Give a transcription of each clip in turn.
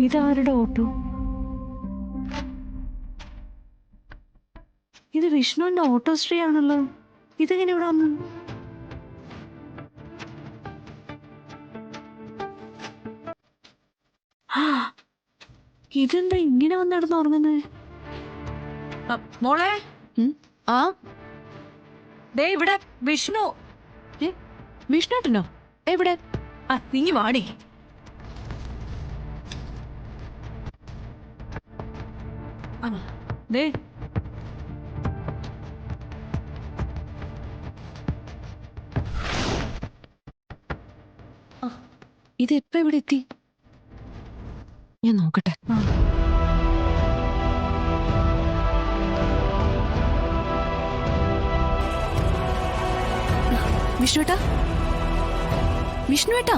ഇതാരുടെ ഓട്ടോ? ഇത് വിഷ്ണുവിന്റെ ഓട്ടോസ്ട്രീ ആണല്ലോ. ഇതെങ്ങനെ ഇവിടെ വന്നു? ഇതെന്താ ഇങ്ങനെ വന്ന് നടന്ന് ഉറങ്ങുന്നത്? മോളെ ആ ദേ ഇവിടെ വിഷ്ണു. വിഷ്ണുട്ടനോ? എവിടെ? നീ വാടി. ദേ ഇത് എപ്പ ഇവിടെ എത്തി? ഞാൻ നോക്കട്ടെ. വിഷ്ണുട്ടാ, വിഷ്ണുട്ടാ,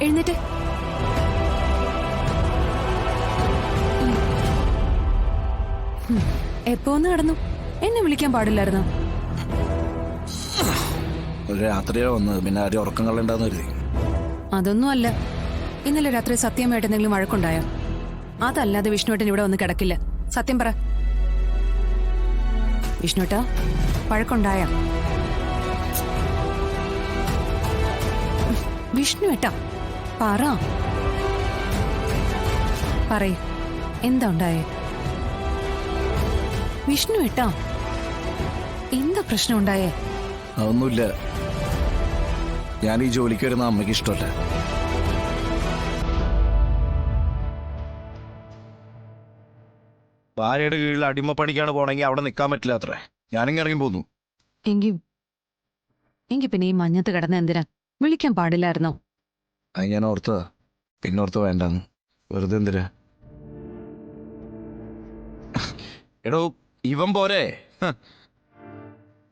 എഴുന്നേറ്റ്. എപ്പോ ഒന്ന് നടന്നു? എന്നെ വിളിക്കാൻ പാടില്ലായിരുന്നോ? ഒരു രാത്രിയോ വന്നത്, പിന്നെ ആരും ഉറക്കം കളണ്ടാന്ന് കരുതി. അതൊന്നും അല്ല. ഇന്നലെ രാത്രി സത്യമായിട്ട് എന്തെങ്കിലും വഴക്കുണ്ടായോ? അതല്ലാതെ വിഷ്ണുട്ടൻ ഇവിടെ വന്ന് കിടക്കില്ല. സത്യം പറ വിഷ്ണുട്ടാ, വഴക്കുണ്ടായ? വിഷ്ണുട്ടാ പറ, പറയ്, എന്താ ഉണ്ടായേ? വിഷ്ണുട്ടാ, എന്താ പ്രശ്നം ഉണ്ടായേ? അതൊന്നുമില്ല. ഞാൻ ഈ ജോലിക്ക് വരുന്ന അമ്മയ്ക്ക് ഇഷ്ടമല്ല. ഭാര്യയുടെ കീഴിൽ അടിമപ്പണിക്കാണ് പോണെങ്കിൽ അവിടെ നിൽക്കാൻ പറ്റില്ല അത്രേ. ഞാനിങ്ങ് ഇറങ്ങി പോന്നു. എങ്കി പിന്നെ ഈ മഞ്ഞത്ത് കിടന്ന എന്തിനാ? വിളിക്കാൻ പാടില്ലായിരുന്നോ? അത് ഞാൻ ഓർത്തതാ, പിന്നെ ഓർത്ത് വേണ്ടാന്ന്. വെറുതെ എന്തിനാ? എടോ, ഇവൻ പോരെ,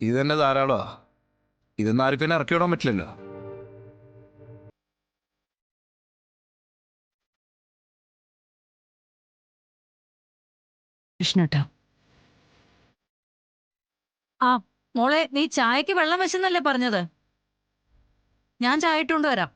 ഇത് തന്നെ ധാരാളമാ. ഇതൊന്നും ആർക്കും എന്നെ ഇറക്കി വിടാൻ പറ്റില്ലല്ലോ. വിഷ്ണുട്ടാ, മോളെ നീ ചായക്ക് വെള്ളം വെച്ചെന്നല്ലേ പറഞ്ഞത്? ഞാൻ ചായ ഇട്ടുകൊണ്ട് വരാം.